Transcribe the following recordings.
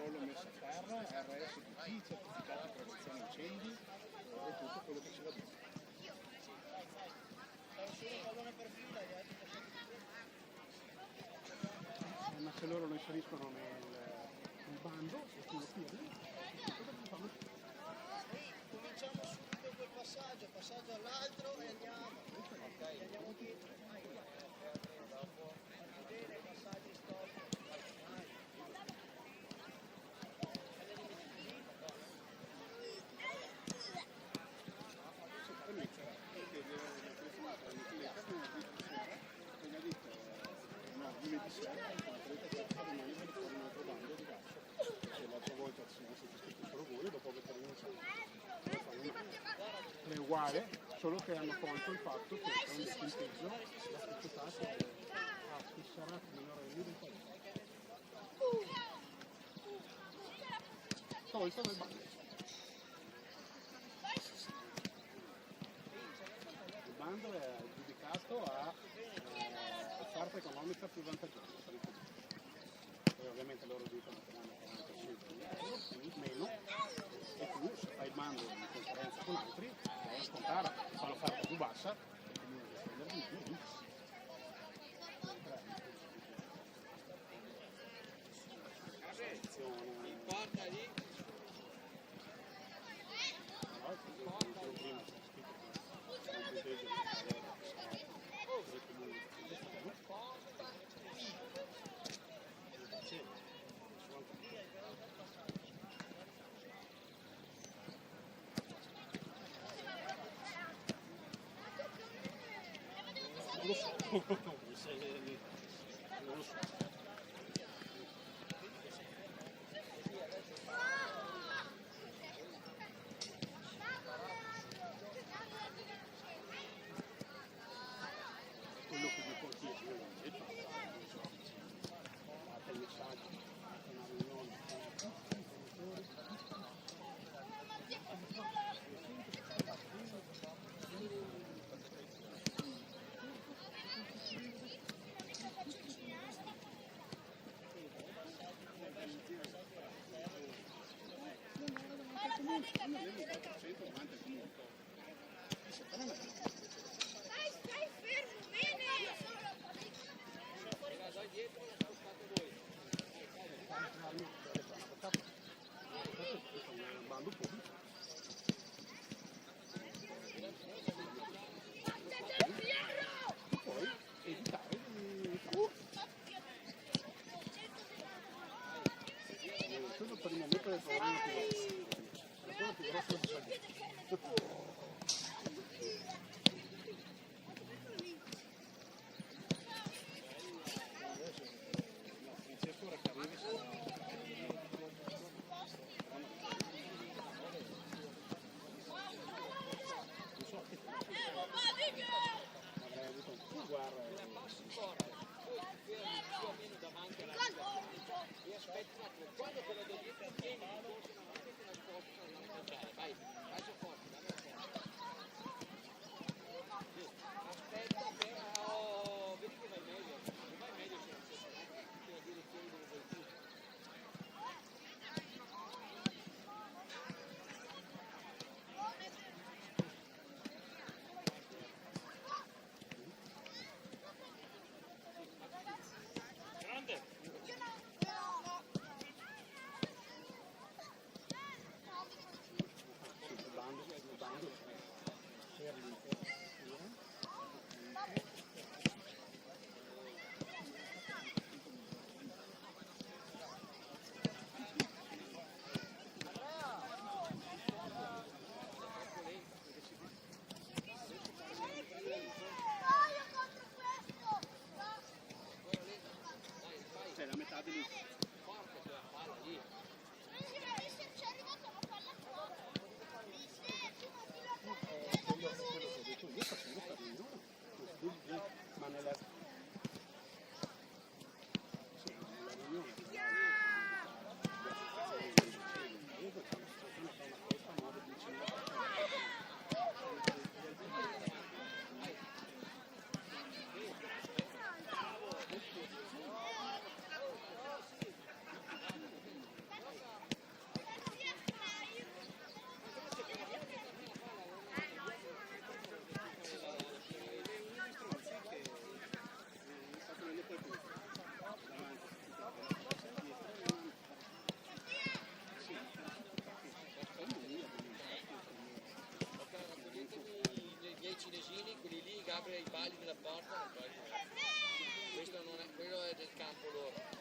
controllo messa a terra, RSPC, certificato di prevenzione incendi e tutto quello che ci va bene. Ma se loro lo inseriscono nel bando, se tu lo firmi, cominciamo subito quel passaggio all'altro e andiamo. Ok, andiamo dietro. Dopo vedere i passaggi stop. lunedì sera, domani per fare un altro bando diverso, perché l'altra volta ci siamo stati iscritti solo voi, dopo avete rinunciato. È uguale, solo che hanno tolto il fatto che c'è un distinteggio, la società che ha fissato i minorenni del paese. Tolto dal bando. Il bando è giudicato a offerta economica più vantaggiosa per il pubblico. Poi ovviamente loro dicono che hanno 40% più, meno, e tu se fai il bando in concorrenza con altri devi scontare, fa l'offerta più bassa e quindi devi spendere di più. Porta lì. Non lo so. Quello che dico anch'io, io l'ho detto, fate il messaggio, fate una riunione, campo loro.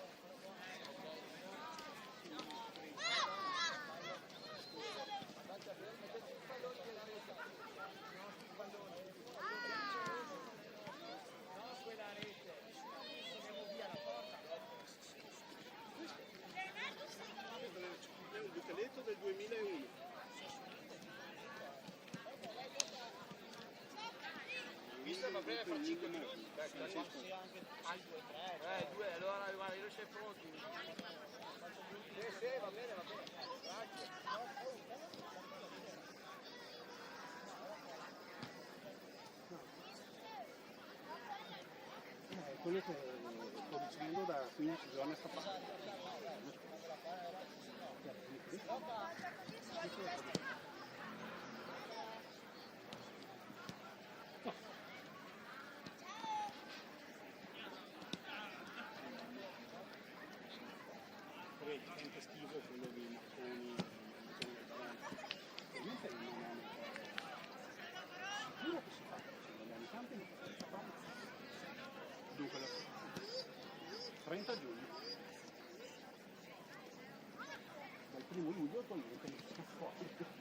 È un bucaletto del 2001. Visto va bene fa 5 minuti. Sì, anche al 2-3. 2, allora guarda, io sei pronto. Sì, va bene, grazie. Quello che sto dicendo da 15 giorni a sta parte. Poi è sempre schifo quello di Marconi, ovviamente non è sicuro che si fa, negli campi non si fa. Dunque, 30 giugno, dal 1° luglio poi non si fa fuori.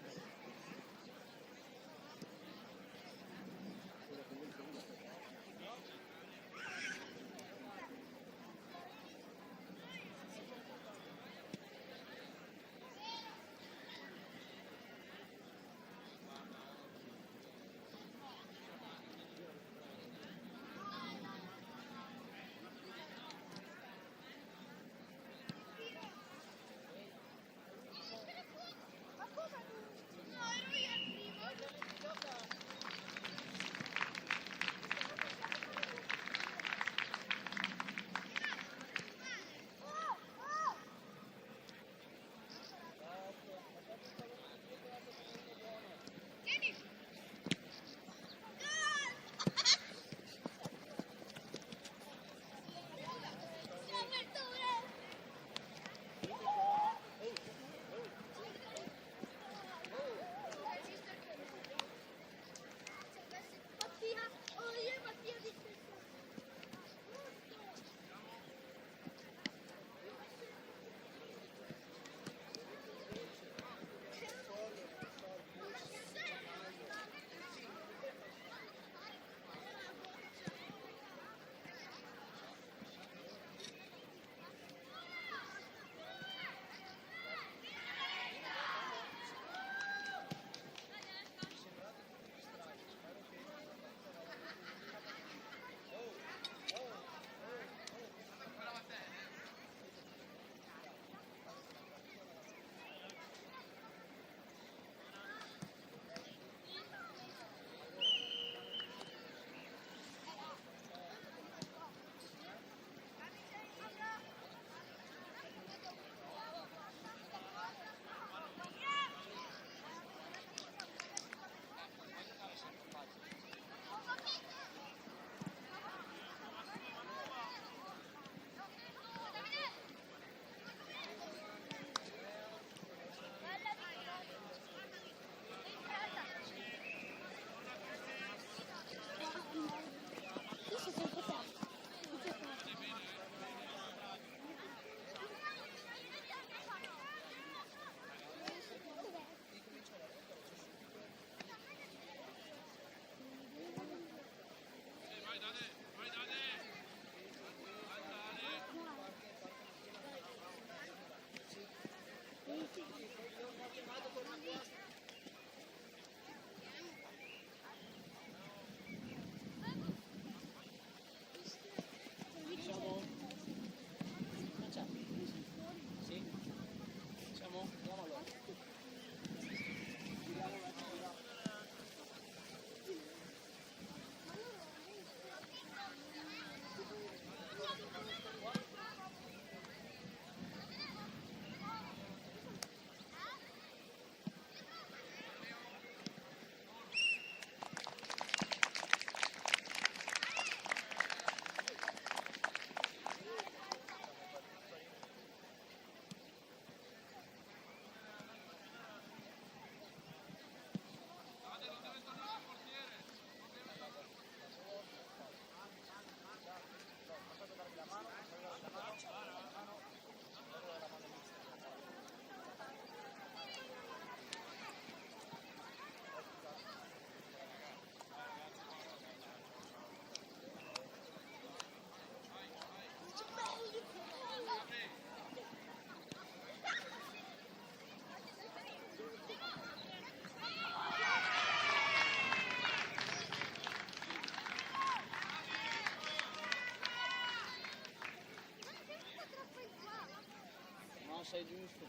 sei giusto.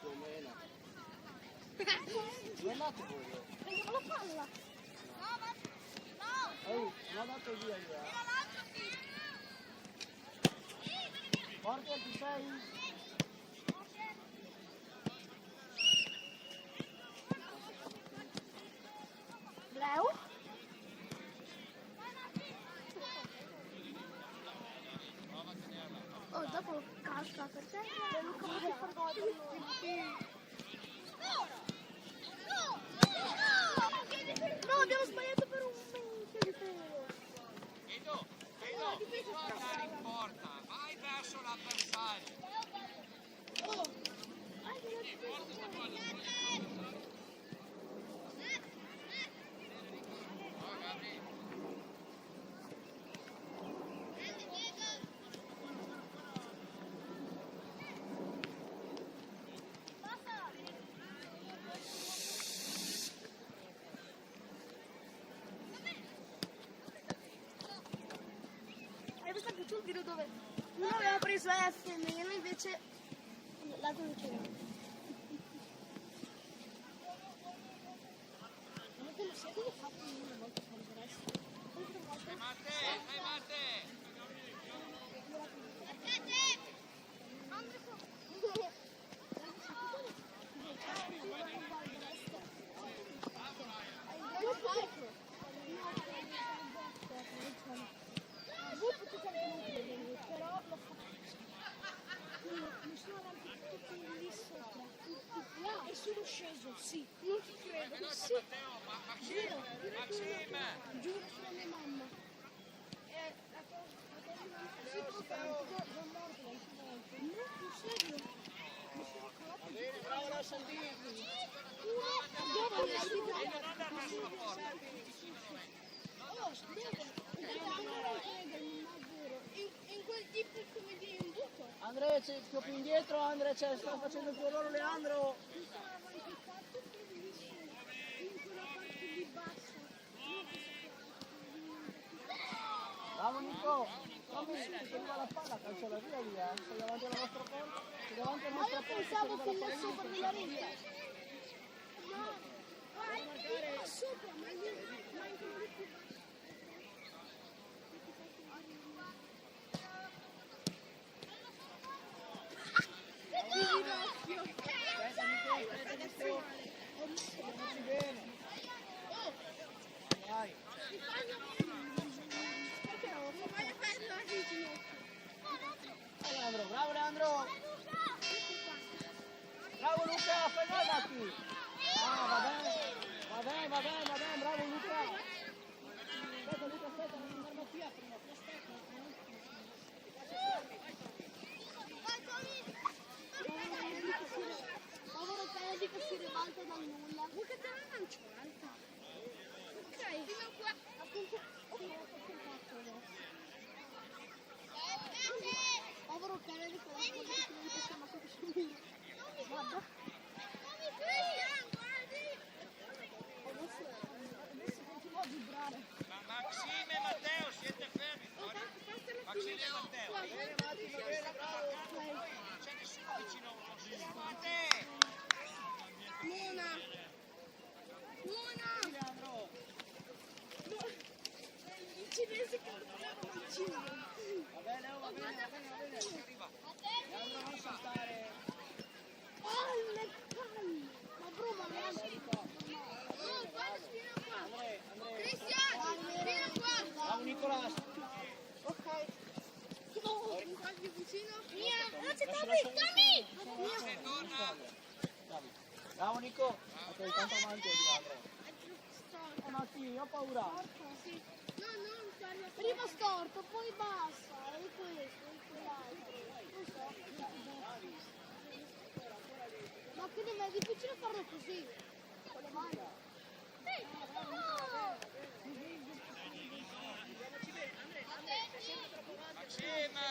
Più o meno. Dove è andato quello? Prendiamo la palla. Oh, non è andato via via. Porta, ci sei? Leo? Oh, dopo casca per te. Luca mi fa no, abbiamo sbagliato per un minchia di pelo. Edo, guarda in porta, vai verso l'avversario. Oh. Hai visto anche tu il video dove uno aveva preso F meno invece l'altro non c'era. Ma te lo sai come ho fatto io una volta con il resto? Vai Matte! Però l'ho fatto. Mi sono avanti tutto lì sopra. E sono sceso, sì. Non ci credo. Sì. Giuro, giuro sulla mia mamma. La cosa sì, però sono morto anche volte. No, non serio. Mi sono calato. Bene, bravo la Sandini. Dopo mi hai detto in quel tipo come di imbuto. Andrea, c'è più indietro, Andrea, sta facendo il tuo ruolo Leandro. Mi sono avanticato bellissimo in quella parte di basso. Bravo Nico. Fammi su, ti arriva la palla, calcia la via via. Sei davanti alla nostra porta. Sei davanti alla Ma nostra io porta. pensavo che là sopra della rete. No, là sopra, ma in quello di più basso. Facci bene. Vai. Leandro, bravo Leandro. Bravo Luca, fermati. Ah, va bene, bravo Luca. Aspetta Luca, aspetta, non andare via prima, aspetta. Povero Kennedy che si ribalta dal nulla. Luca te la lancio alta. Ok. Fino a qua. Appunto. Povero Kennedy con la cosa che non si chiama così. Guarda. Adesso continua a vibrare. Maxime e Matteo, siete fermi. Maxime e Matteo. Non c'è nessuno vicino così. Matteo! Mona. Il cinese che non il cinese. Va bene, va bene. Arriva. Leandro non saltare. Palle. Ma bro, ma Leandro. No, guarda, fino a qua. Andrea. Cristiano, fino a qua. Bravo Nicolas. Ok. Oh, quasi vicino. Mia, non c'è Tommy. Se torna. Bravo Nico. Ok, tanto avanti di Leandro. Matti, ho paura. Sì. No, non taglio. Prima storto, poi bassa. E questo, e quell'altro. Non so. Ma quindi è difficile farlo così. Con le mani. Maxime!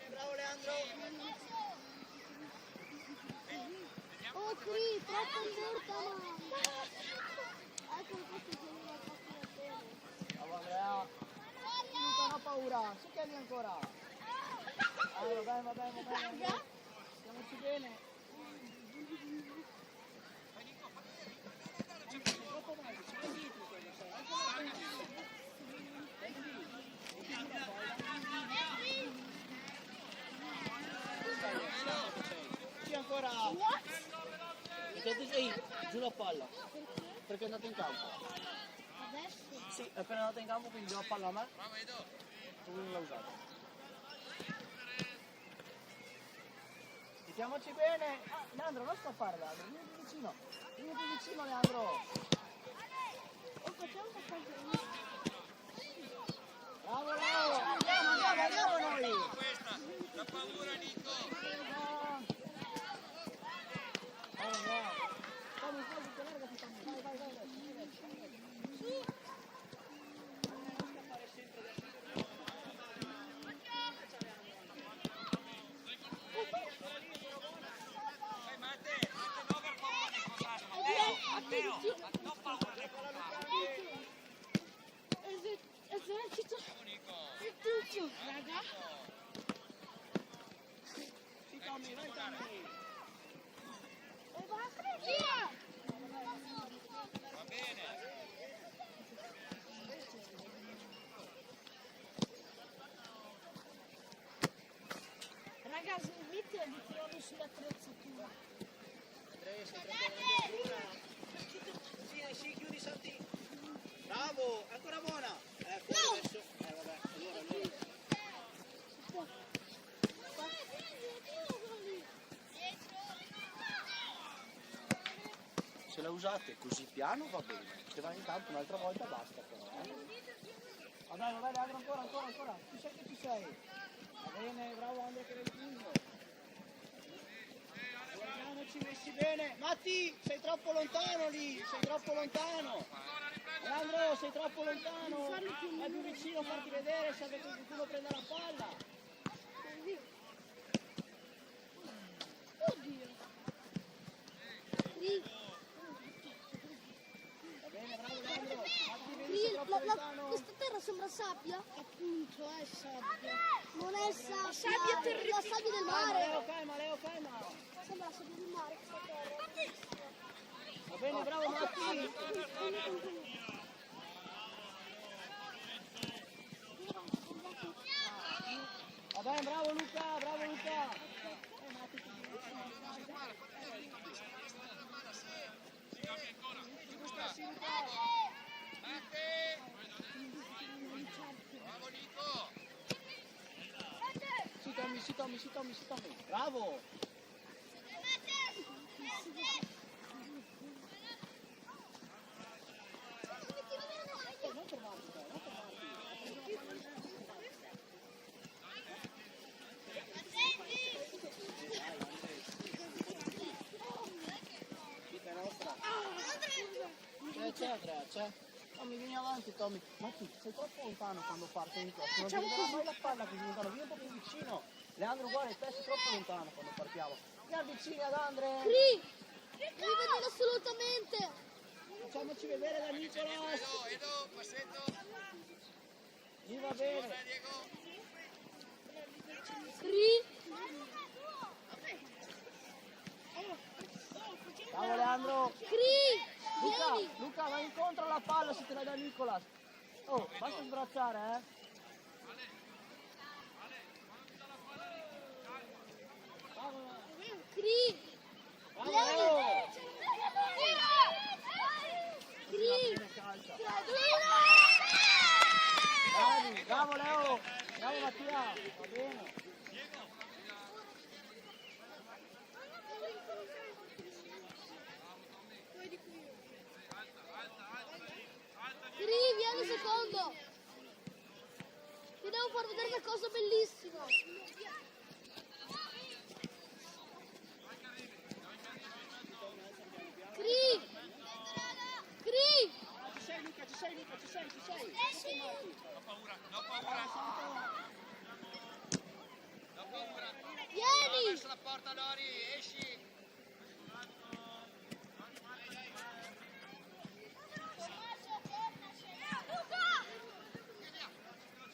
Bravo Leandro. Oh, Cri, troppo morta, mamma. Ecco questo che non ha fatto bene. Bravo Andrea. Luca, non ho paura. Su che lì ancora. Va bene. Raga, Stiamoci bene. Troppo avanti, ci vai dietro quello, sai. Anche Sì, ancora. what? Ehi, giù la palla. Perché è andato in campo. Adesso? Sì, è appena andato in campo, quindi giù la palla a me. Bravo Edo. Tu non l'ha usata. Mettiamoci bene. Ah, Leandro, non scappare, Leandro. Vieni più vicino. Vieni più vicino, Leandro. Oh, facciamo una cosa. Bravo, Leo. Andiamo noi. Questa, la paura Nico. Tommy, largati, Tommy. Vai. Dai Matte, non aver paura del contatto. Matteo, non paura del contatto. Esercito Nico. il tutto, raga. Sì, Tommy, vai, Tommy. E va via. Va bene. Raga, smettila di tirare sull'attrezzatura. Sì, chiudi, salti. Bravo, ancora buona. Fuori adesso. Vabbè, allora. Se la usate così piano va bene. Se vai in campo un'altra volta basta però. Va bene, ancora. Ci sei che ci sei. Va bene, bravo Andrea che l'hai chiuso. Guardiamoci messi bene. Matti, sei troppo lontano lì, sei troppo lontano. Leandro, sei troppo lontano. Vai più vicino a farti vedere, serve che qualcuno prenda la palla. Oddio. Va bene, bravo Leandro. Matti, vedi, sei troppo lontano. Questa terra sembra sabbia? Appunto, è sabbia. Non è sabbia. La sabbia terribile. La sabbia del mare. Calma, Leo, calma. Sembra la sabbia del mare questa terra. Va bene, bravo Matti. Va bene, bravo Luca. Matte. Bravo Nico. Sì, Tommy. Bravo. Non fermarti. Vita nostra. C'è Andrea, c'è. Tommy, vieni avanti, Tommy. Matti, sei troppo lontano quando partono di questo. Non ti darà mai la palla così lontano. Vieni un po' più vicino. Leandro, guarda, te sei troppo lontano quando partiamo. Vieni vicini ad Andre. Devi vedere assolutamente. Facciamoci vedere da Nicolas. Edo, passetto. Gli va bene. Diego. Bravo Leandro. Vieni. Luca, vai incontro alla palla se te la dà Nicolas. Oh, basta sbrazzare, eh. Bravo Leo. Calcia. Bravo Leo. Bravo Mattia. Va bene. Vieni secondo. Ti devo far vedere una cosa bellissima. Ci sei. Non paura. Non paura. Vieni. Verso la porta Lori, esci.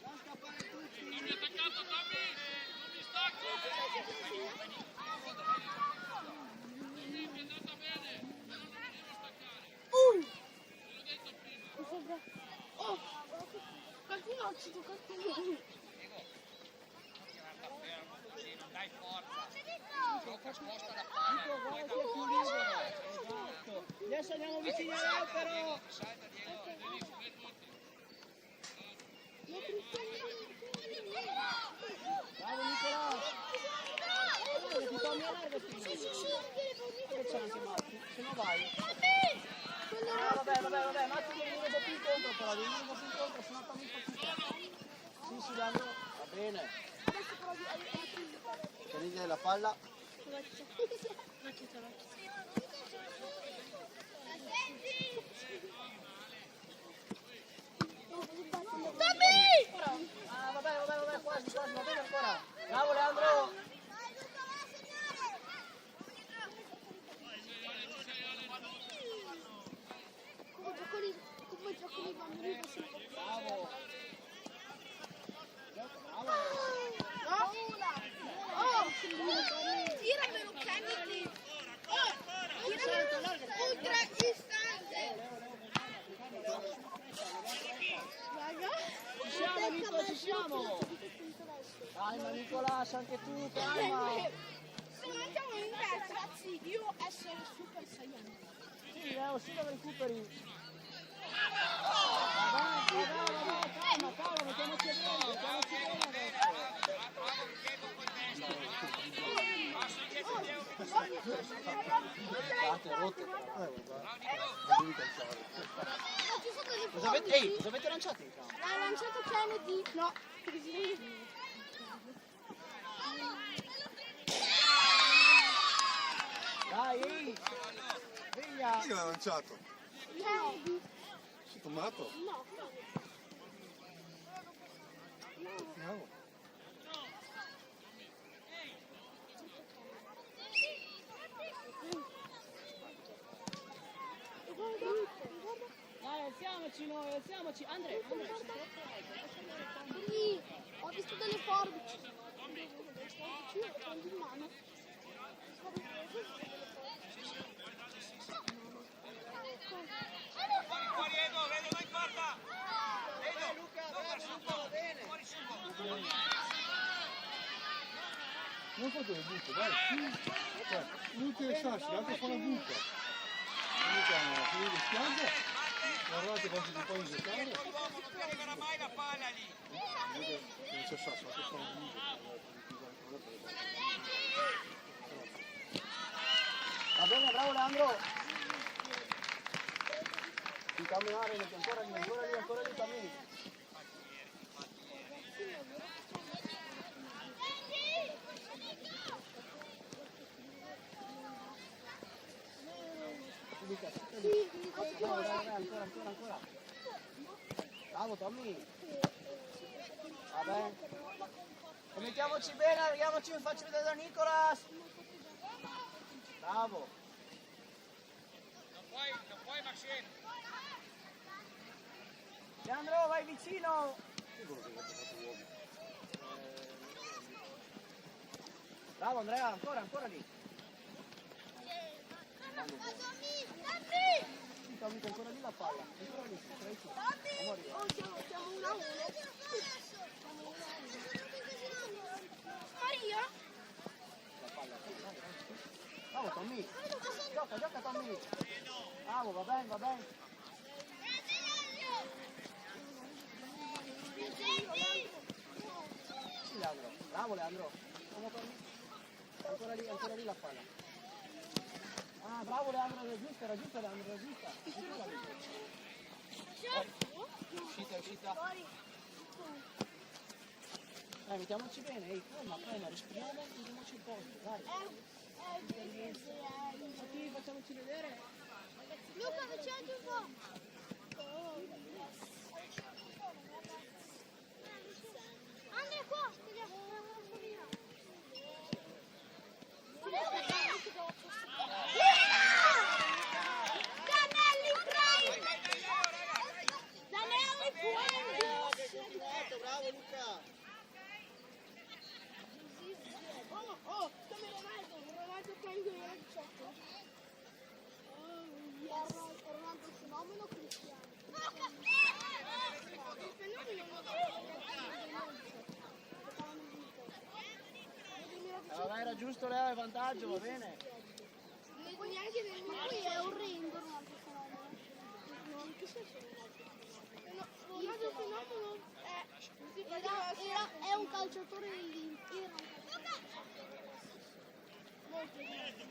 Non scappare tutti. Attaccato Tommy, non mi stacco. No, ci giocato con lui. Non dai forza. Gioca, sposta la palla. Nico, guarda che è più libero. Esatto. Adesso andiamo vicini a lei però. Salta Diego, devi subire. Bravo Nicola. Ti togli a largo qui. Che chance Matti? Se no vai. Vabbè, Matti devi venire un po' più incontro però, devi venire un po' più incontro, sennò fammi fatica. Sì, Leandro, va bene. Tenete la palla. Ah, vabbè, quasi, va bene ancora. Bravo Leandro. Come gioco di bambini possiamo Bravo. tiramelo Kennedy. Tiramelo ultra istante. Ci siamo Nico, ci siamo. Calma Nicolas, anche tu, calma. Se mangiamo in testa, ragazzi, io essere super saiyan. Sì, Leo, sì, lo recuperi. Avanti, bravo, calma, mettiamoci a bene adesso. Guardate, rotte. Cosa avete lanciato in campo? Ha lanciato Kennedy. No. Dai, ehi. Veglia. Chi l'ha lanciato? Kennedy. Sei tomato? No. No. Dai, alziamoci noi, alziamoci. Andrea. Sì, ho visto delle forbici. Io le prendo in mano. Fuori Edo, vedo vai in porta. Edo, Luca, bravo Luca, va bene. fuori subito. Non fate le buche, dai. Luca e Sassi, l'altro fa la buca. Luca finire in spiaggia, guardate quanto ti puoi giocare. L'uomo non ti arriverà mai la palla lì. Non c'è Sassi, l'altro fa la buca. Va bene, bravo Leandro. Di camminare, ancora lì, cammini. Ancora. Bravo Tommy. Vabbè. E mettiamoci bene, arriviamoci, vi faccio vedere da Nicolas. Bravo. Non puoi Maxim. Leandro, vai vicino. Bravo Andrea, ancora lì. Sì, Tommy, ancora lì la palla. Ancora lì, stai su. Andiamo a arrivare. Siamo 1-1. Maria? La palla. Bravo Tommy. Gioca Tommy. Bravo, va bene. Sì, Leandro. Bravo Leandro. Ancora lì la palla. Ah, bravo Leandro, era giusta Leandro, era giusta. Uscita. Mettiamoci bene, calma, respiriamo e vediamoci il posto, dai. Facciamoci vedere. Luca, facciamo un po'. Andrea qua, Danelli fuori! Bravo Luca! Come Ronaldo prende il 18. Ronaldo fenomeno Cristiano. Il fenomeno era giusto Leo, il vantaggio, va bene? Poi neanche nel poi è orrendo Ronaldo fenomeno. In che senso Ronaldo fenomeno è un calciatore dell'Inter. Molto bene.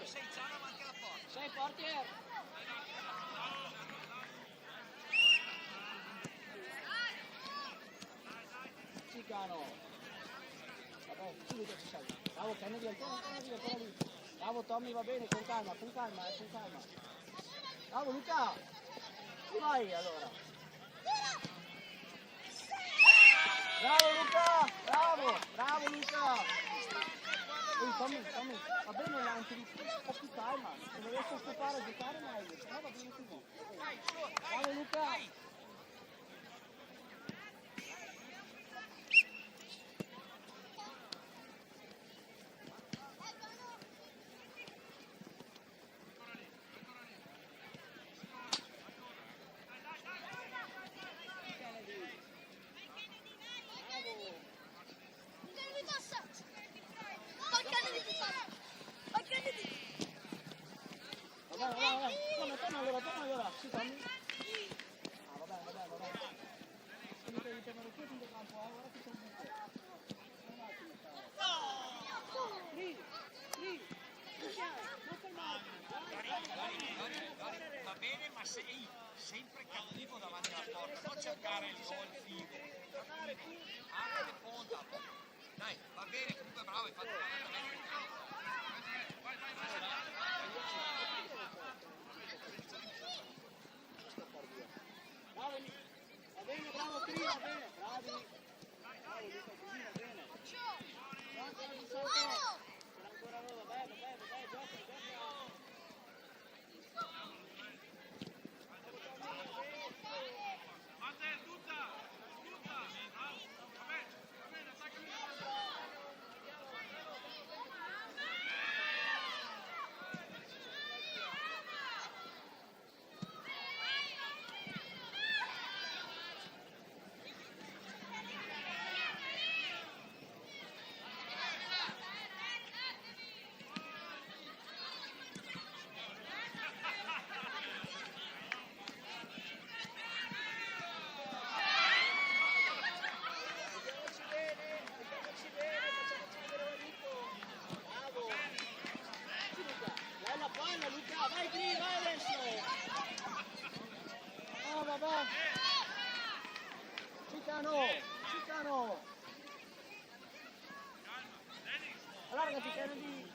Sei già davanti alla porta. Sei portiere. Cicano. Vabbè, subito ci sei. Bravo, Kennedy, ancora lì. Bravo Tommy, va bene, con calma, con calma. Bravo Luca. Chi vai allora? Bravo Luca, bravo Luca. Tommy Tommy, va bene lanci un po' più calma, se non riesci a stoppare a giocare meglio, se no va bene così. Bravo Luca! Vabbè. Torna allora. Sì, Tommy. Ah, vabbè. Quindi devi tenere qui in campo, ora ti sono un attimo. Lì. Non fermarti. Va bene, ma sei sempre cattivo davanti alla porta, non cercare il gol figo. Anche le ponta. Dai, va bene, comunque bravo, hai fatto bene. Va bene, bravo Cri, va bene. Bravi. Bravo Luca, così va bene. Ancora di sotto. C'era ancora loro, vai, gioca. Vai Cri, vai adesso! Oh, vabbè! Cicano! Allargati Kennedy!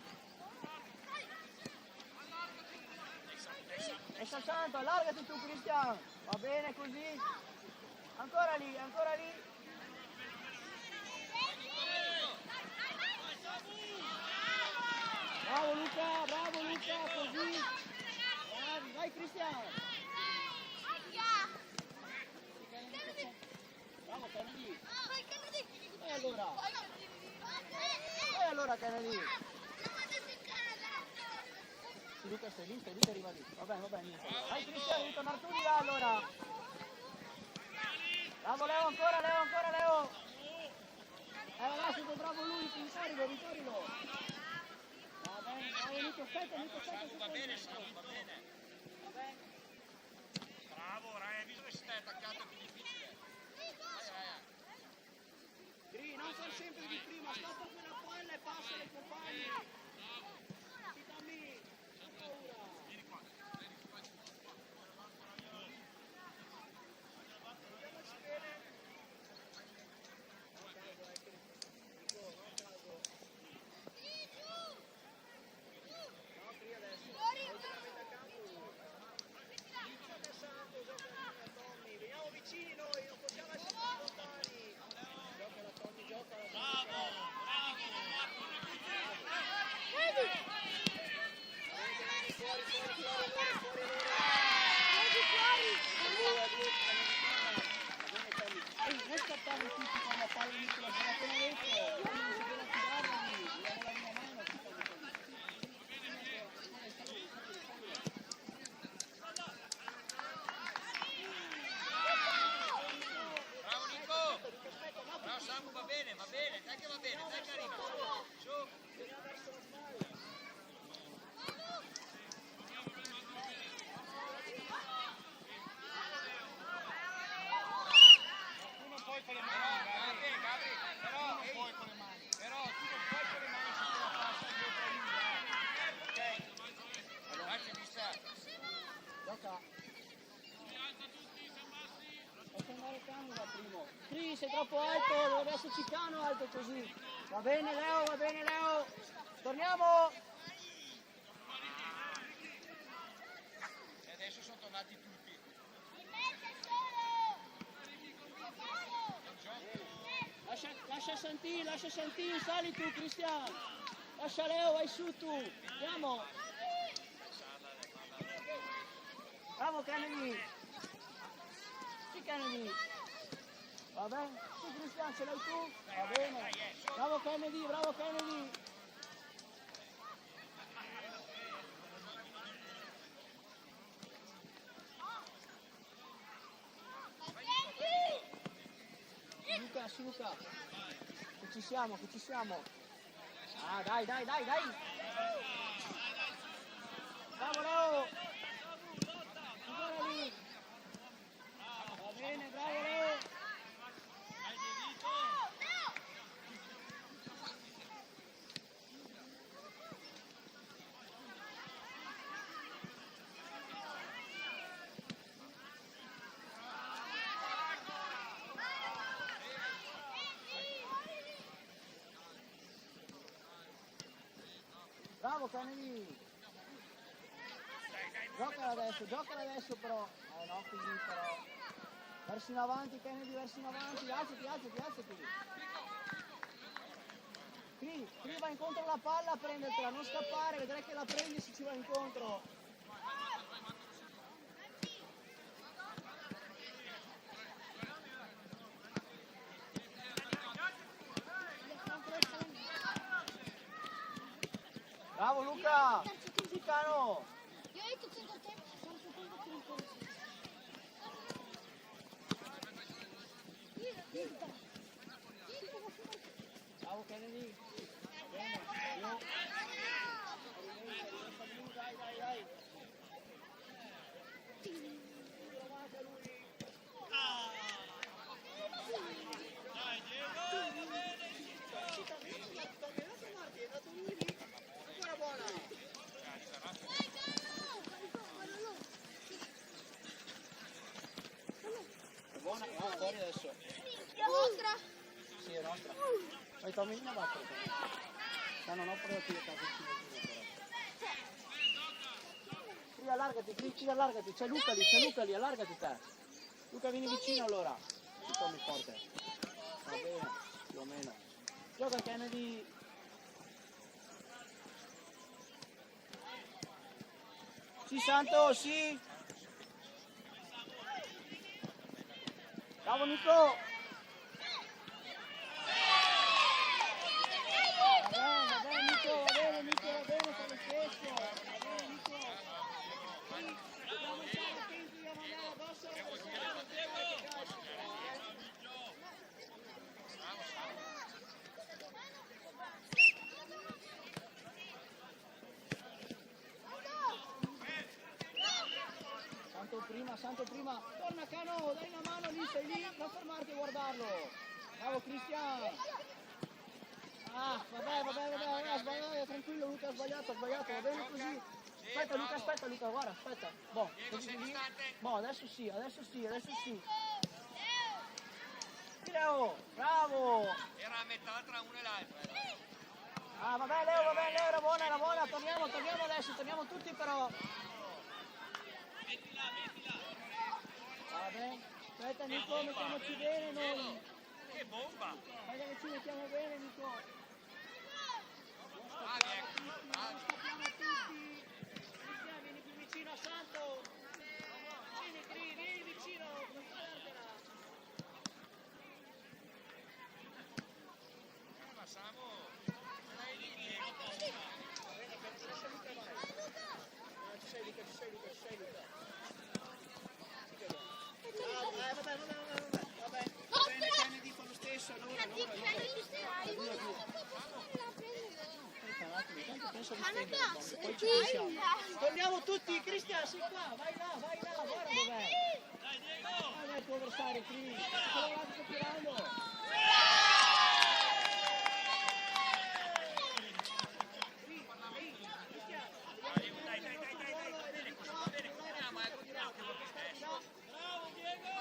E Santo, allargati tu Cristian! Va bene così? Ancora lì! Bravo Luca, così! Bravi, vai Cristian! Bravo Kennedy! E allora Kennedy! Sì, Luca stai lì che arriva lì. Vabbè, niente. Vai Cristian, devi tornare tu di là allora! Bravo Leo, ancora Leo! Ragazzi, che bravo lui, ritornilo! Va bene. Bravo, hai visto che si stai attaccato, è più difficile. Vai. Gri, non far sempre di prima, stoppa quella palla e passa ai compagni. Sì, dammi, non paura. Vediamoci bene. Non caso, Nico, non caso. No, qui adesso. Ultimamente a campo. Gioca Santo, gioca a Tommy. Veniamo vicini noi, non possiamo essere lontani. Gioca la Tommy, Bravo! Non scappare tutti con la palla di sulla bolla appena detto. Non si deve tirarla lì, dobbiamo dare una mano a tutti. Bravo Nico! Bravo Samu, va bene, dai che arriva. Su! Però tu non puoi con le mani se te la passa dietro a lui, ok? Facci fissare. Gioca. Posso andare Canula primo. Cri, sei troppo alto, dovrebbe esserci Cano alto così. Va bene Leo. Torniamo. E adesso sono tornati tutti. Lascia Santin, sali tu Cristian. Lascia Leo, vai su tu. Andiamo. Bravo Kennedy. Sì Kennedy. Va bene? Sì Cristian, ce l'hai tu? Va bene. Bravo Kennedy, bravo Kennedy. Luca, su Luca. Che ci siamo, che ci siamo. Ah, dai, dai, dai, dai. Bravo Leo. Ancora lì. Va bene, bravo Leo. Bravo Kennedy. Giocala adesso però. No, così però. Verso in avanti Kennedy, verso in avanti. Alzati, alzati, alzati. Qui va incontro alla palla a prendertela, non scappare, vedrai che la prendi se ci va incontro. Bravo Luca! Cicano! Io ho detto che da te sono secondo pericoloso. Bravo Kennedy! Va bene, dai, dai, dai! Trovate lui! Dai Diego, va bene! È andato lui lì! Ancora buona! È buona? No, fuori adesso! Nostra. Sì, è nostra! Vai Tommy, vieni a battere! No, non ho provato io a casa Qui allargati, c'è Luca lì, allargati te. Luca vieni vicino allora. Sì, Tommy forte. Va bene, più o meno. Gioca Kennedy. Sì Santo, sì. Bravo Nico. Va bene Nico, fa lo stesso. Va bene Nico. Dobbiamo stare attenti, dobbiamo andare addosso all'avversario. Santo prima, torna Cano, dai una mano lì, sei lì, non fermarti a guardarlo. Bravo Cristian. Ah, vabbè, sbagliato, tranquillo Luca, ha sbagliato, va bene così. Aspetta Luca, guarda, aspetta. Boh, così lì. Boh, adesso sì. Leo, bravo. Era a metà tra uno e l'altro. Ah, vabbè Leo, era buona, torniamo adesso, torniamo tutti però. Vabbè, aspetta Nico, mettiamoci bene noi. Che bomba! Guarda che ci mettiamo bene Nico. Non scappiamo tutti. Cristian, vieni più vicino a Santo. Vieni vicino, non fartela. Ma Samu, dai lì, Diego. Ci sei Luca. Vabbè. Va bene, Kennedy fa lo stesso, allora. Poi ci pensiamo. Torniamo tutti, Cristian, sei qua, vai là, guarda dov'è. Dai Diego! Guarda il tuo avversario qui, sto tirando. Bravo Diego!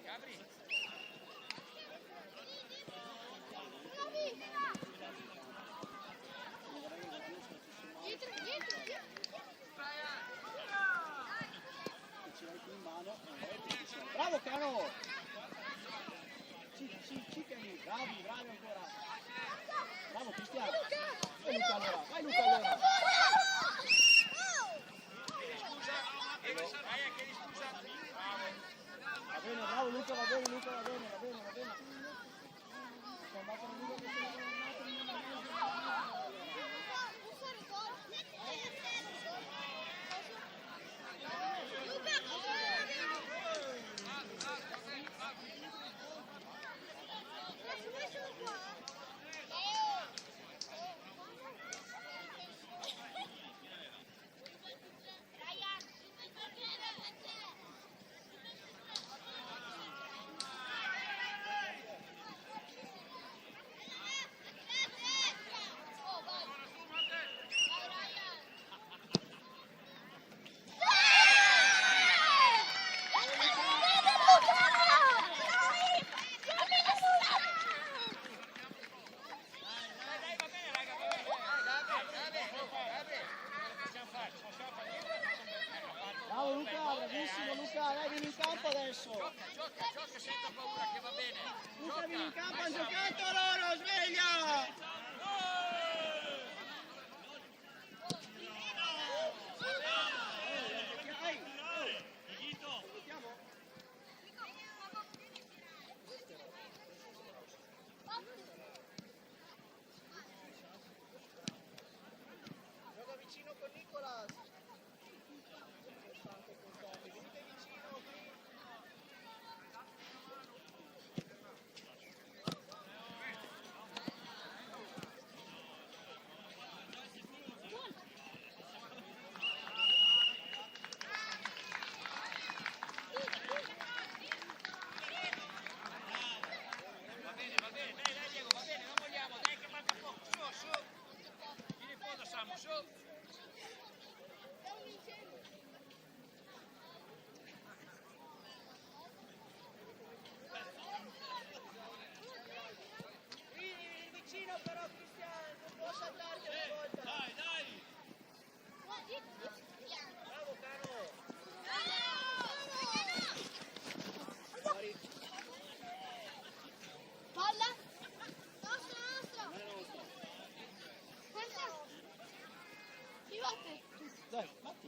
Gabri! Bravo Cano! Bravi ancora! Bravo Cristiano!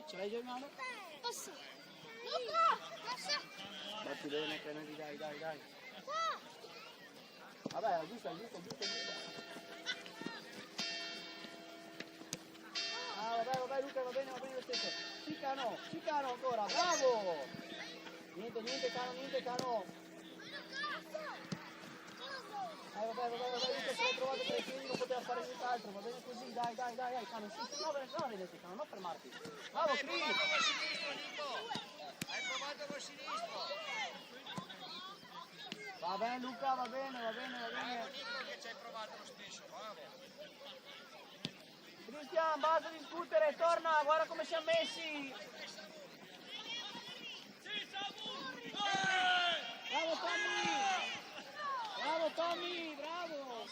Ce l'hai già in mano? Passa. Luca, passa. Batti bene, Kennedy, dai. Vabbè, giusto. Ah, vabbè Luca, va bene lo stesso. Cicano ancora, bravo! Niente Cano. Vabbè, Luca si è trovato tra i piedi, non poteva fare nient'altro, va bene così, dai, Cano, sì, no, vedete Cano, non fermarti. Bravo, Hai Cris! provato col sinistro, Nico! Hai provato col sinistro! Va bene Luca, va bene. Bravo Nico che ci hai provato lo stesso, bravo! Cristian, basta discutere, torna, guarda come siamo messi! Bravo Tommy, bravo!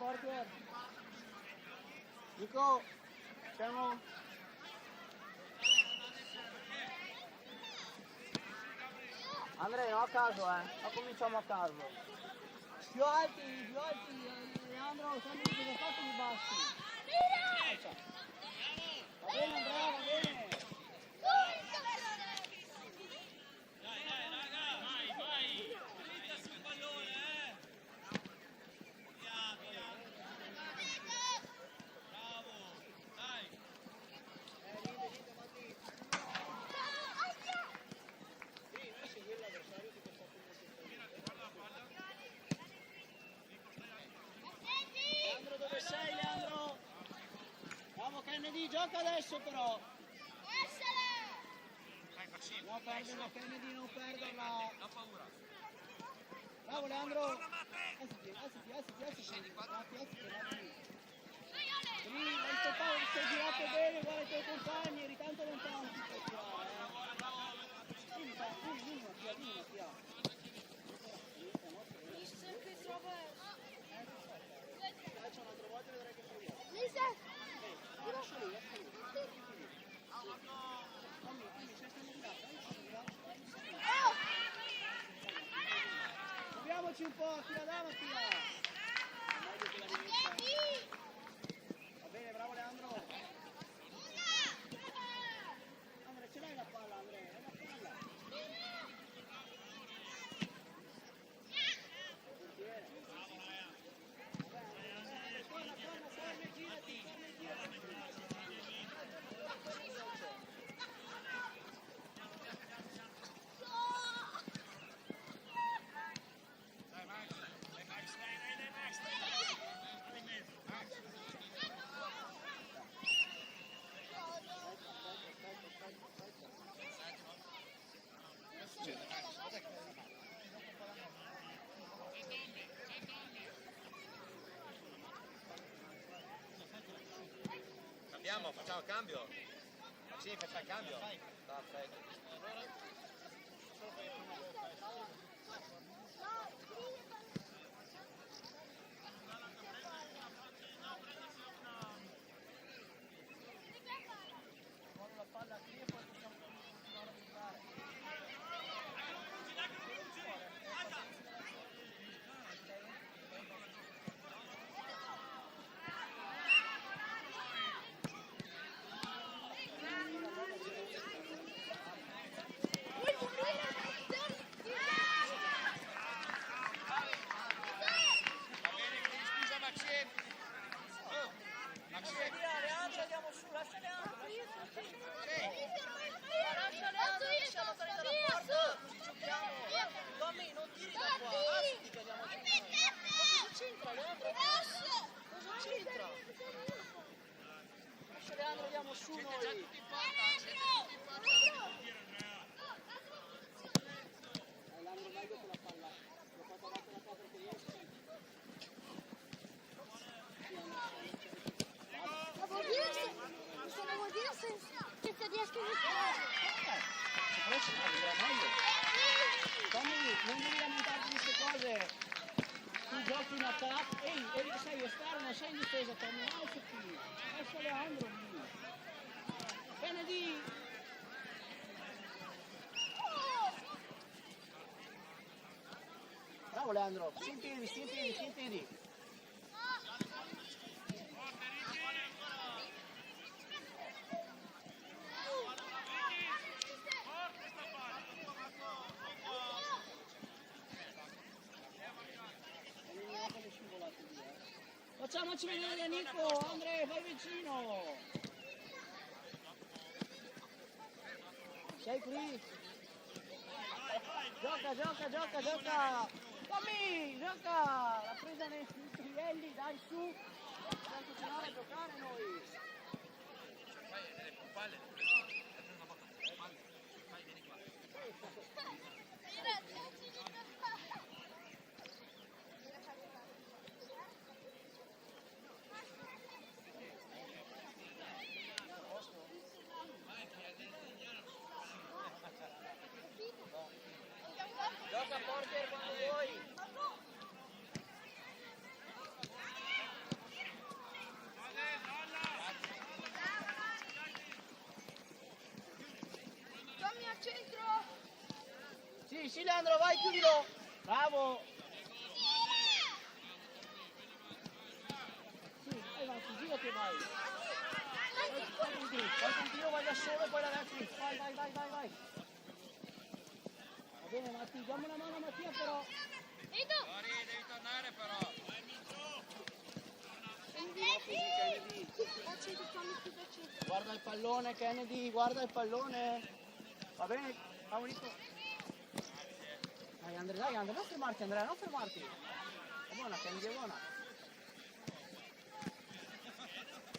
Portier. Nico, siamo... Andrea, no a caso, non cominciamo a caso. Più alti, Leandro, sempre che cosa fatto di bassi. Va bene Andrea, va bene. Leandro, dove sei Leandro? Bravo Kennedy, gioca adesso però. Dai, Maxim, No, perderla Kennedy, non perderla. non paura. Bravo Leandro. Torna Matte! Assiti. Lì, hai stoppato, sei girato bene, guarda i tuoi compagni, eri tanto lontano, ti puoi tirare, Dimmi Mattia. Calcio un'altra volta e vedrai che proviamo. Lascia lì. Fammi, sei stato proviamoci un po', tira da Mattia. Meglio che la rimetta. Va bene, bravo Leandro. Andrea, ce l'hai la palla, Andrea? Hai la palla. Torna, serve, girati. Dai, Max, dai, Max. Stai in mezzo, Max. Facciamo il cambio? Sì, facciamo il cambio. Perfetto. Vuole la palla qui e poi possiamo continuare a giocare. Va bene, scusa Maxim. Maxim. Leandro, andiamo su, lascia Leandro. Lascia Leandro, Lasciamo stare dalla porta, così giochiamo. Tommy, non tiri da qua, basti che andiamo a giocare. Ma cosa c'entra Leandro? Cosa c'entra? Lascia Leandro, andiamo su noi. Leandro, meglio con la palla. L'ho fatta battere la palla perché riesci. Ma vuol dire se... Cosa vuol dire che riesco a giocare? Tommy, non devi lamentarti di queste cose. Tu giochi in attacco. Ehi, sei esterno, sei in difesa, Tommy. Alzati. Lascia Leandro lì. Kennedy. Bravo Leandro. Sti in piedi. Facciamoci vedere Nico, Andrea, vai vicino. Sei qui? Gioca. Tommy, gioca. La presa nei trielli, dai su. Dobbiamo continuare a giocare noi. Vai, delle palle. Una botta. Palle. Vai, vieni qua. Gioca Portier quando vuoi. Centro! Sì, sì Leandro, vai, chiudilo! Bravo! Sì, vai, gira che vai! Vai continuo, vai da solo e poi ragazzi, vai, vai, vai, vai, vai! Va bene Matti, dammi una mano a Mattia però! Lori, devi tornare però. Guarda il pallone Kennedy, guarda il pallone! Va bene, bravo Nico! Dai Andrea, non fermarti Andrea, non fermarti! È buona Kennedy, è buona!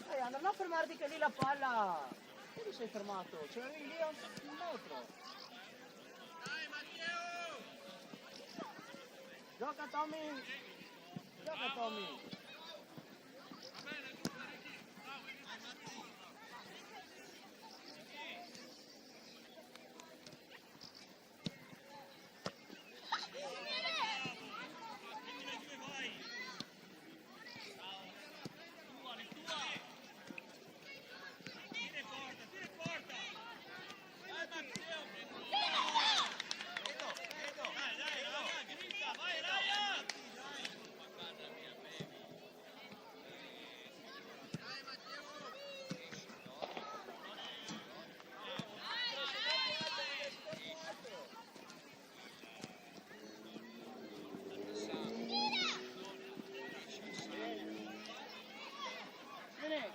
Dai Andrea, non fermarti che lì la palla! Che ti sei fermato? Ce l'avevi lì a un metro! Gioca Tommy! Gioca Tommy!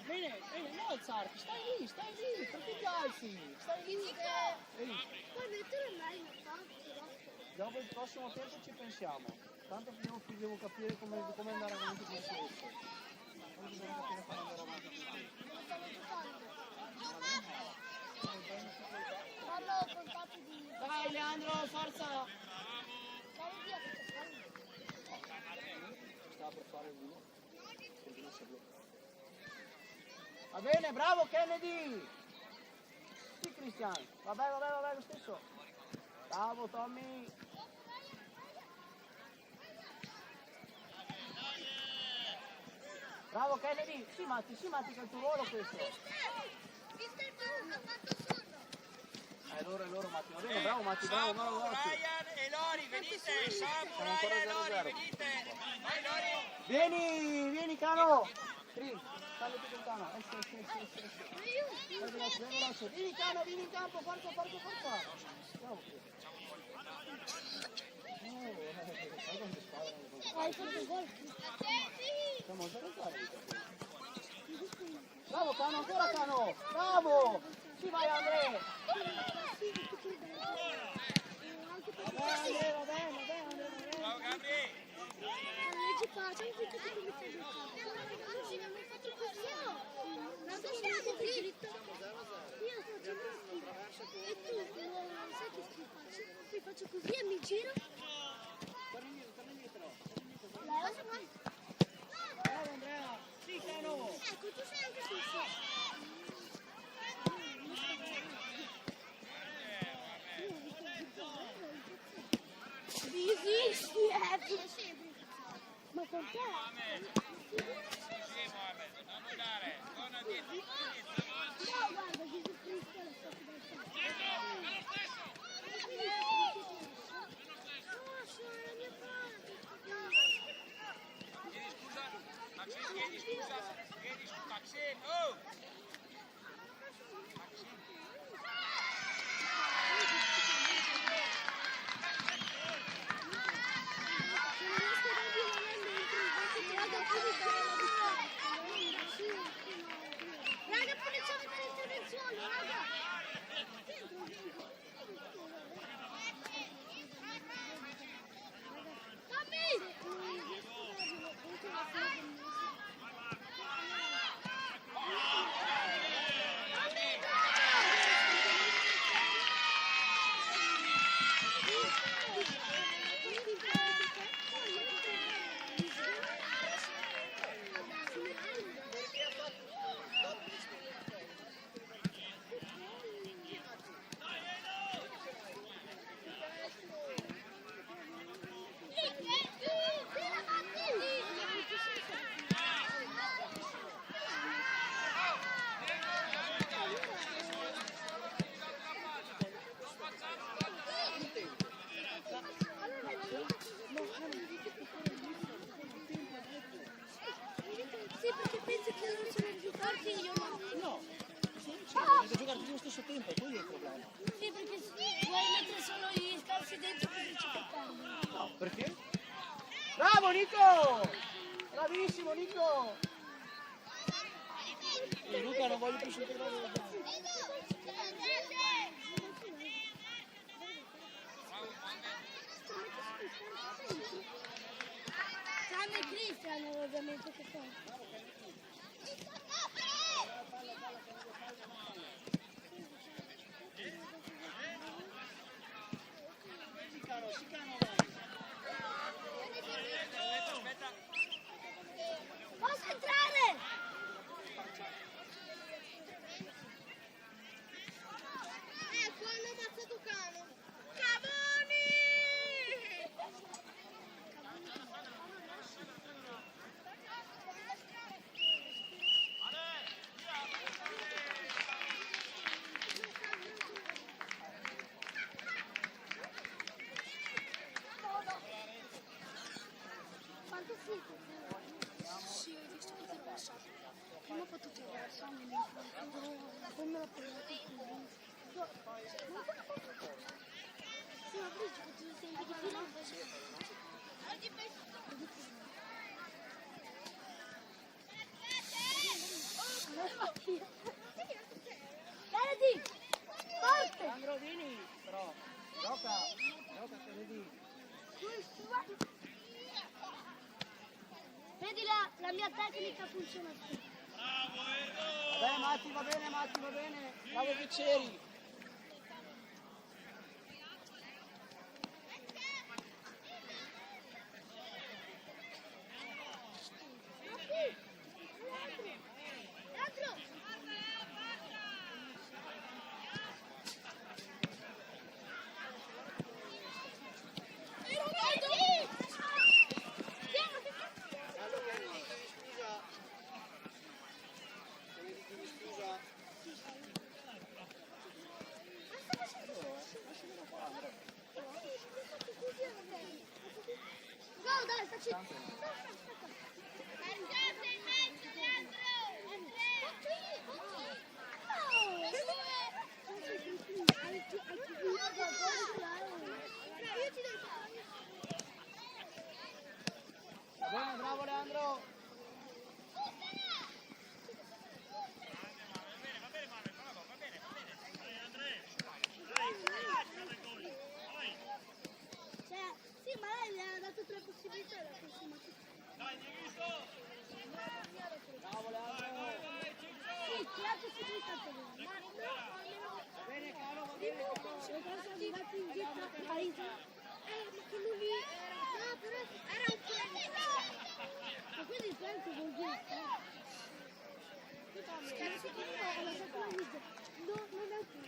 Bene, non alzarti, stai lì, perché ti alzi? Stai lì, Ehi. Poi mettere mai in fatto. Dopo il prossimo tempo ci pensiamo. Tanto devo capire come andare avanti con questo. Devo capire come andare avanti. Fallo ho contato di... Dai Leandro, forza! Fallo via questo fallo. Stava per fare uno. Continua a bloccato. Va bene, bravo Kennedy! Sì Cristian, vabbè, lo stesso. Bravo Tommy! Bravo Kennedy! Sì Matti, che è il tuo ruolo questo! Mister Tu ha fatto solo. È loro Matti, va bene, bravo Matti, bravo Samu, Matti! Ryan e Lori, venite. Samu, Siamo ancora Ryan e Lori, 0-0. venite. Vai Lori. Vieni Cano! Sali più lontano, esci. Vai veloce. Vieni Cano, vieni in campo, forza! Bravo. Sai quante squadre hanno fatto? Hai fatto il gol. Siamo a giocare. Bravo Cano, ancora Cano! Bravo! Sì, vai Andrea! Va bene. Ciao Gabri. Leggi qua, c'è un figlio che mi sta giocando. Oggi non mi hai fatto così. Non so se è dritto. Io faccio così. E tu non sai che faccio? Poi faccio così e mi giro. Torna indietro. Leva qua. Bravo Andrea! Sì, Cano! Ecco, tu sei anche tu. Esisti, ma con te? Sì, Mohamed, non guardare. Torna dietro. No, guarda, Gesù Cristo è stato dal Chiedi scusa. Maxine, chiedi scusa. Maxine, oh! Raga, pure c'è un'intervenzione, raga! Bravo Nico! Bravissimo Nico! E Luca non voglio più sentire la voce. Tranne Cristian ovviamente che fa. Posso entrare? Ecco, hanno ammazzato Cano. Cavoni! Quanto siete? Sì, ho visto che ti ho passato. Prima ho fatto terra, poi me l'ho preso. Sì, ma poi ci senti di fila? Vedi! Forte! Sandro vieni, però. Gioca che vedi. Vedi la mia tecnica funziona qui. Vabbè Matti, va bene. Bravo che c'eri. No, dai, facci. Andate in mezzo, Leandro! Io ti do il palo. Va bene, bravo Leandro. Cioè, sì, ma lei le ha dato tre possibilità la prossima. Bravo Leandro. Sì, tre possibilità per lui. Ma no, almeno. Va bene Carlo, va bene. Se sono arrivati in gita a Parigi. Ma che lui era. No, però era un po'. Ma quindi il tempo vuol dire. Scherzo che io ho lasciato la vita. No, non è più.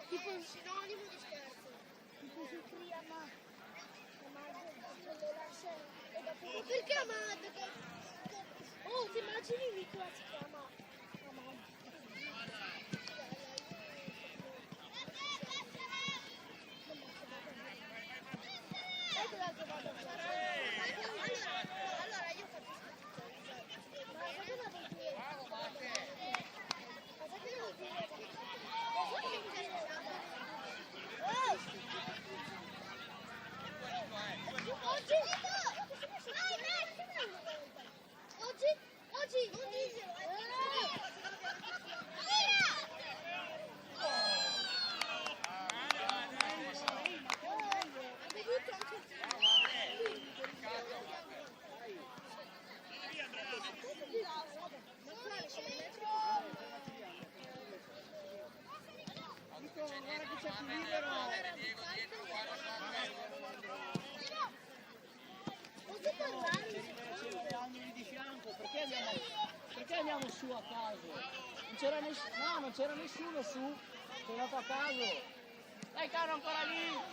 Tipo un sinonimo di scherzo. Tipo si chiama perché Amad? Oh, ti immagini Nicola si chiama Amad? Sai cos'altro vado a fare? Allora io capisco tutto. Ma cosa vuol dire? Cosa che vuol dire? Oggi? Oggi? Non diglielo! Ha bevuto anche Nico, guarda che c'è più libero. C'erano angeli di fianco, perché andiamo su a caso? Non c'era nessuno su, sono andato a caso. Dai caro ancora lì!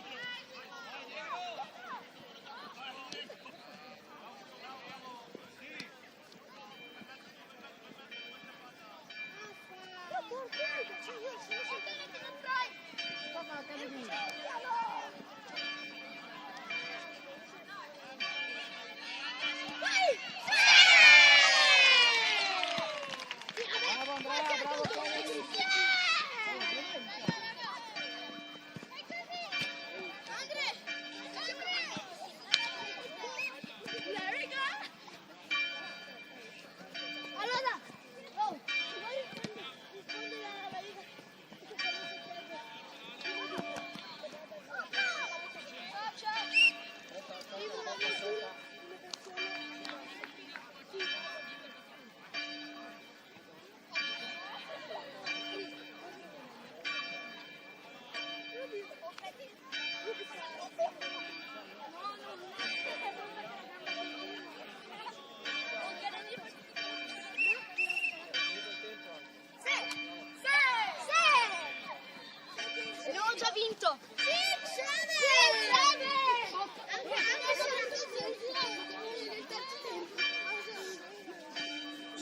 Bravo Andrea, bravo Tony!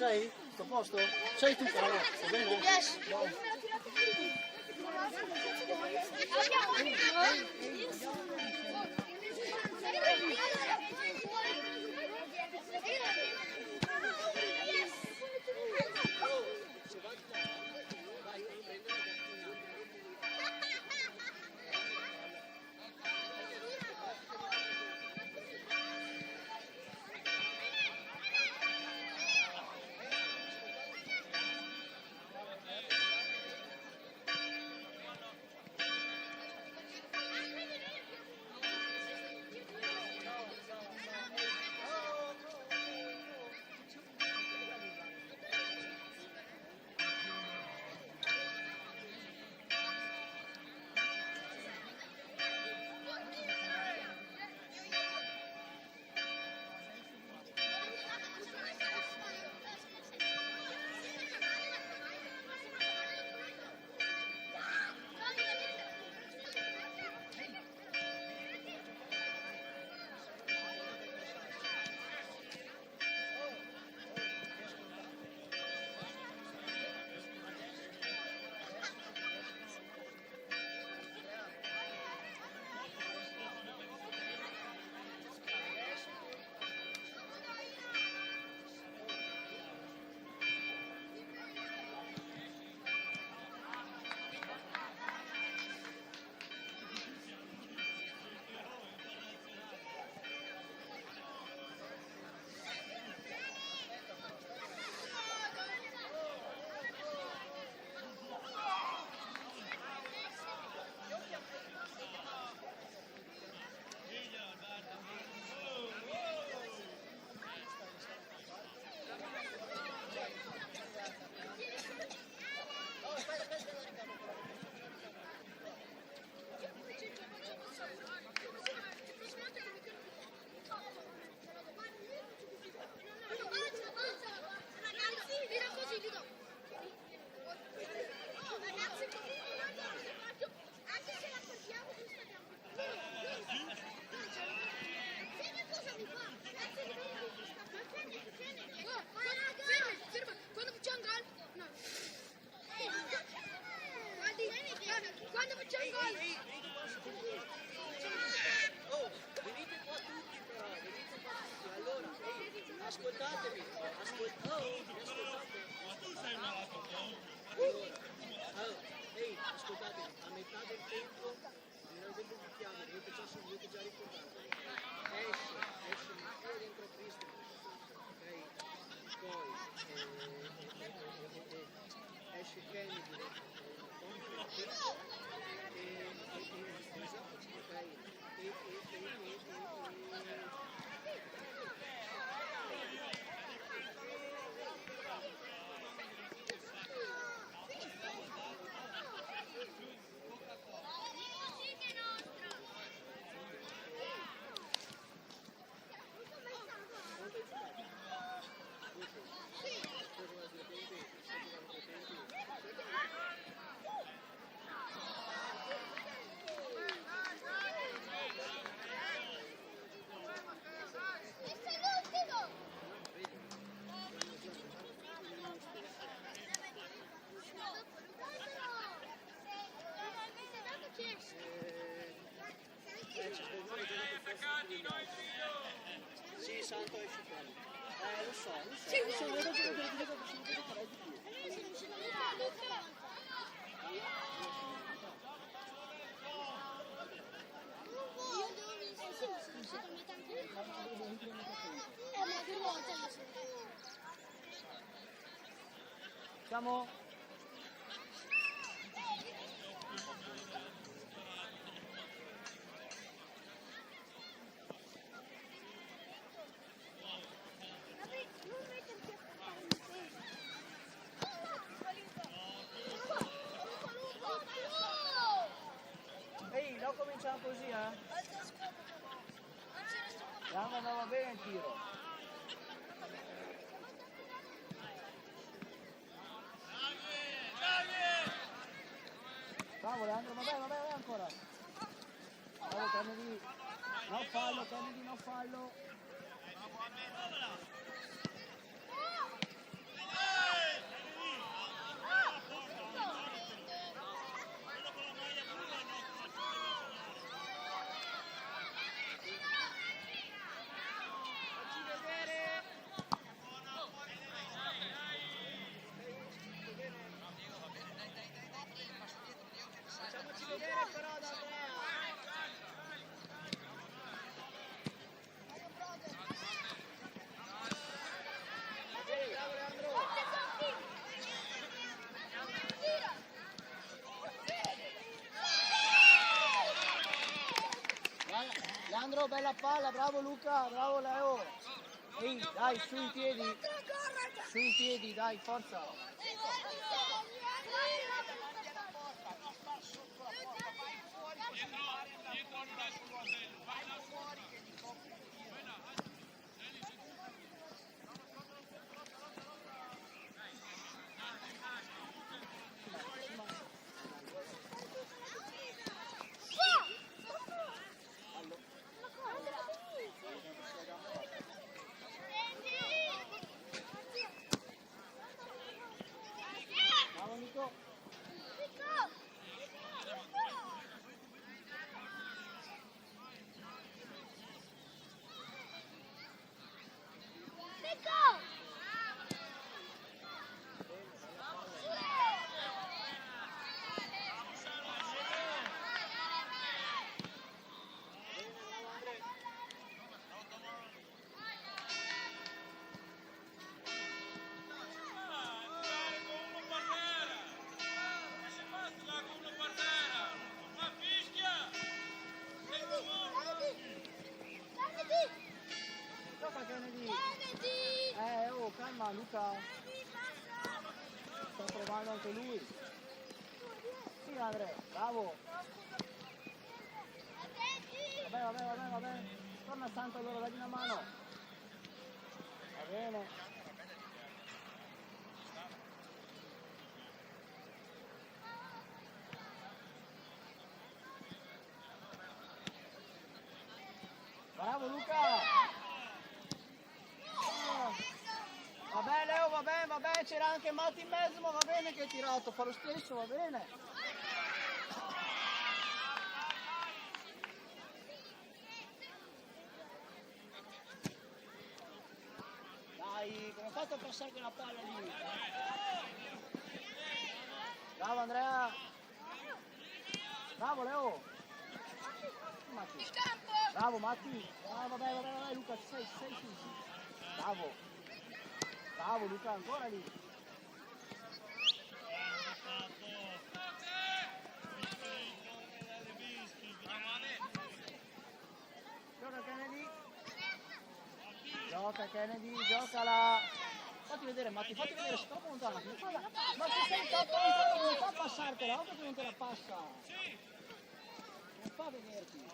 Sei? Sto a posto? Sei tu, Carlo? Va bene? Yes. Quando facciamo gol? Venite qua tutti però, venite qua tutti. Allora, ascoltatemi, ascoltate. Ma tu sei malato, Ascoltatemi, a metà del tempo, dovete già ricordare. Esce Mattia dentro Cristo, ok? Poi esce Kennedy dentro Sì, Santo è fuori. Lo so. Vedo che lo dico che sono così fare di più. Siamo? Ehi, non cominciamo così, eh? Andava bene il tiro. Bravo Leandro, vai ancora. Bravo Kennedy. No fallo, Kennedy, no fallo. Leo, bella palla, bravo Luca, bravo Leo. Ehi, dai, su in piedi. Su in piedi, dai, forza. Bravo Nico. Gioca Kennedy. Oh, calma Luca. Sta provando anche lui. Sì Andrea, bravo. Vabbè. Torna Santo allora, dagli una mano. Va bene. Bravo Luca. Vabbè Leo, vabbè, c'era anche Matti in mezzo, ma va bene che hai tirato, fa lo stesso, va bene. Dai, come hai fatto a passare quella palla lì? Bravo Andrea. Bravo Leo. Matti. Bravo Matti. Vabbè Luca, sei su. Bravo Luca, ancora lì. Gioca Kennedy, giocala. Fatti vedere Matti, sei troppo lontano. Ma se sei troppo lontano non fa passartela, occhio che non te la passa. Non fa vederti.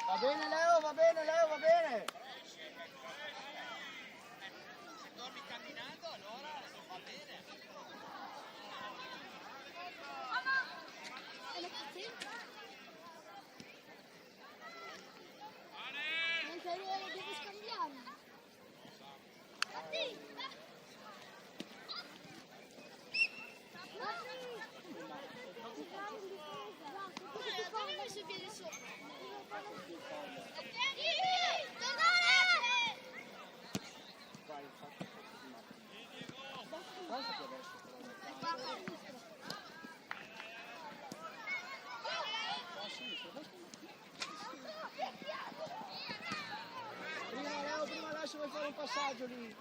Va bene Leo, va bene. Se dormi camminando allora va bene. Devi scambiare. Dove hai messo i piedi sopra? Prima lascia vuoi fare un passaggio lì.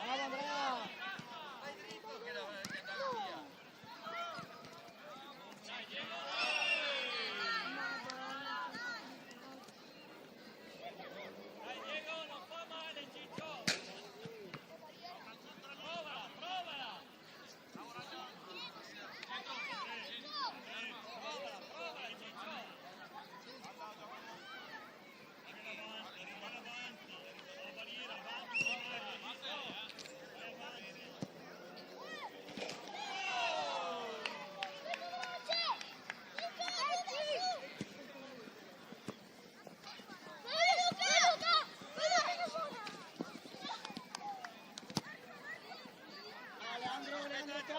Bravo Andrea.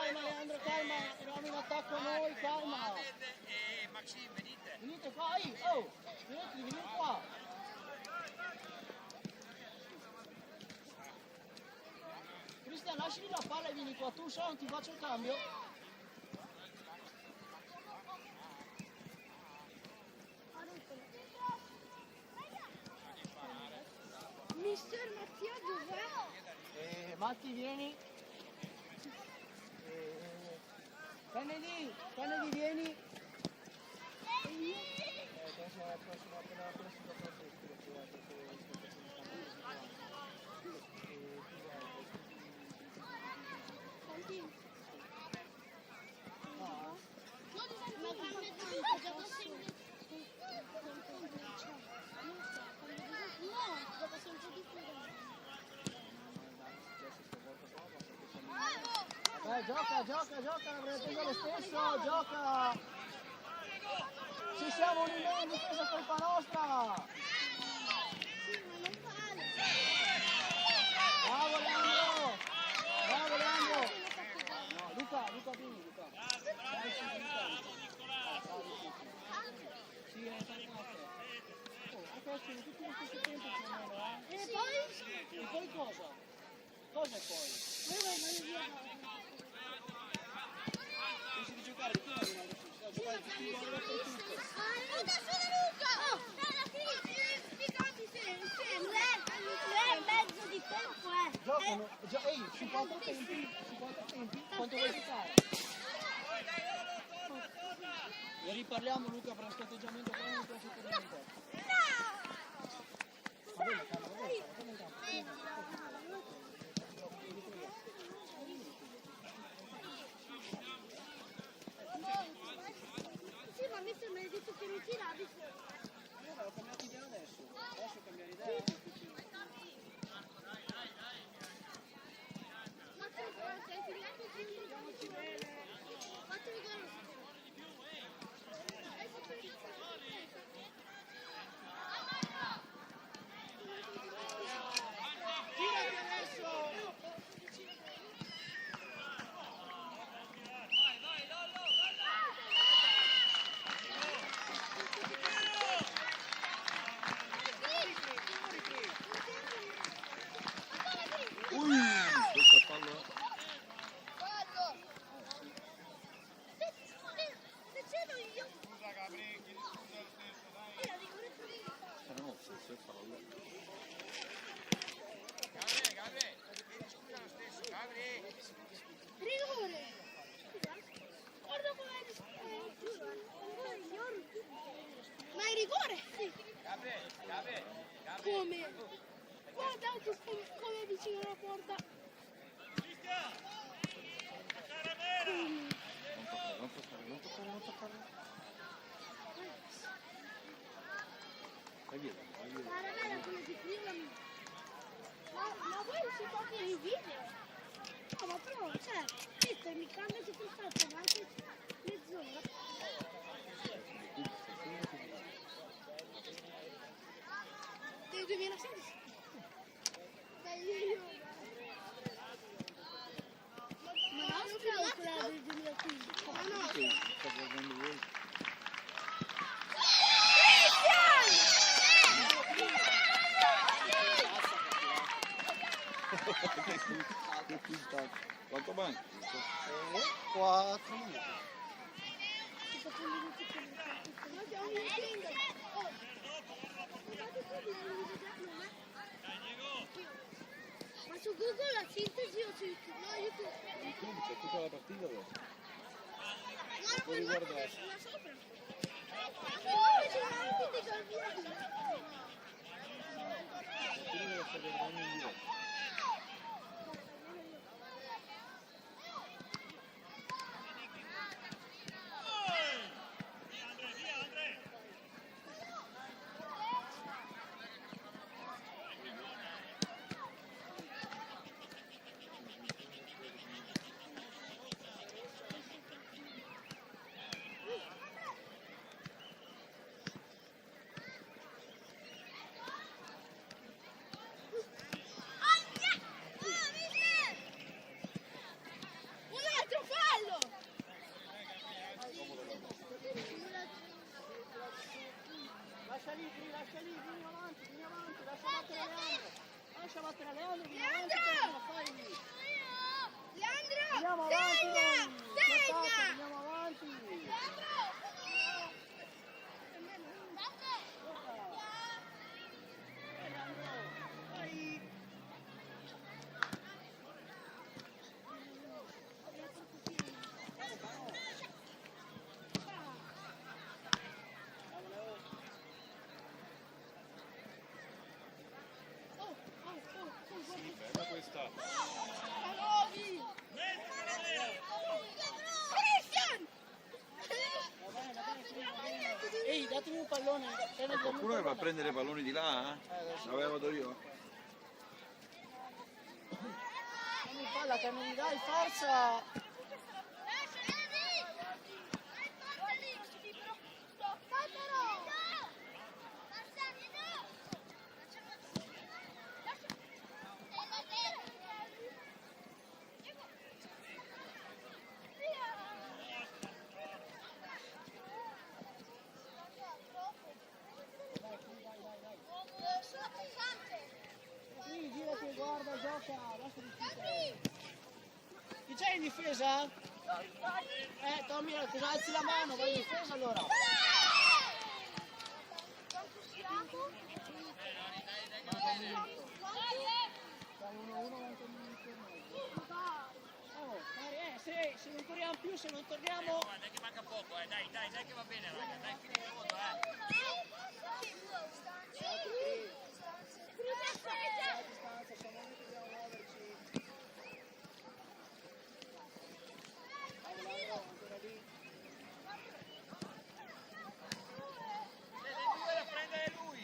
calma Leandro, calma, eravamo in attacco noi, calma. E Maxim, venite. Venite qua, oh, venite qua. Cristian, lasciami la palla e vieni qua, tu non ti faccio il cambio. Mister Mattia dov'è? Matti, vieni. Kennedy, vieni. Ma grande tanto, gioco sempre. No, gioco sempre di più. Gioca, avrei preso lo stesso, gioca! Ci siamo uniti in difesa, colpa nostra! Sì, ma non vale. Bravo Leandro! No, Luca, vieni, Luca. Sì, è tanto a te. Oh, adesso tutti allo stesso tempo più o meno, eh? E poi cosa? Cosa è poi? Pensi di giocare di più, giocare tutti i gol dappertutto. Mezzo di tempo, Giocano, su 4 tempi, quanto vuoi giocare? Ne riparliamo Luca per questo atteggiamento qua non mi piace per niente. Va bene, calma, Sì, ma mister mi hai detto che mi tiravi. Allora ho cambiato idea adesso, posso cambiare idea? Rigore! Guarda ma è rigore? Sì. Come? Guarda anche come vicino alla porta. Non toccare. Vai via. Guarda bene come ti filmano. Ma voi si fate i video? No, ma però, cioè, mister, mi cambia tutto il fatto, ma anche mezz'ora. Del 2016. Ma non credo quella del 2015. Ma no. Sta guardando voi. Quanto manca? 4 minuti. Ma su Google la sintesi o su YouTube? No, YouTube. YouTube c'è tutta la partita adesso. No, Puoi riguardare. là sopra. Dove c'è anche dei gol Quindi deve essere vedendo in diretta. pallone. Tieni il Qualcuno che va a pallone. prendere i palloni di là? Adesso. L'avevo vado io? Dammi palla che non mi dai forza. Sì, girati, guarda, gioca, lascia discutere. Chi c'è in difesa? Tommy, cosa alzi la mano? Vai in difesa allora. Dai, 1-1, avanti un minuto e mezzo. Oh, se non corriamo più, se non torniamo... Dai che manca poco, dai che va bene, raga, dai, fino in fondo, A distanza, siamo noi che dobbiamo muoverci. Ancora lì. Devi prendere lui.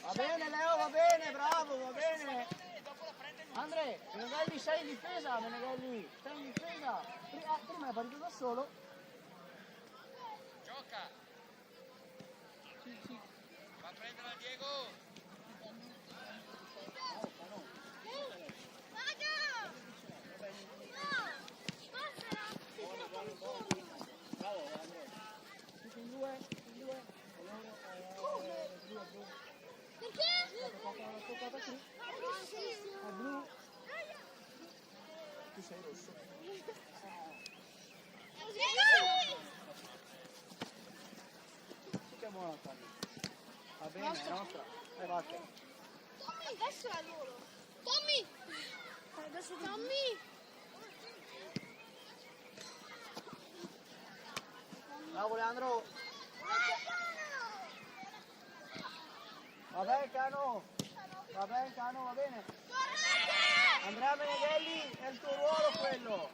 Va bene Leo, va bene, bravo, va bene. Dopo la prende lui. Andre, Meneghelli sei in difesa, Meneghelli, stai in difesa. Prima è partito da solo. Gioca. Sì, sì. Va a prenderla Diego. Bravo Andre. Tutti in due. Blu. Toccata qui. È blu. Tu sei rosso. Sì che è buona Tommy. Va bene, è nostra. Vattene. Adesso è loro. Tommy! Adesso Tommy! Bravo Leandro. Va bene Cano. Va bene. Andrea Meneghelli, è il tuo ruolo quello.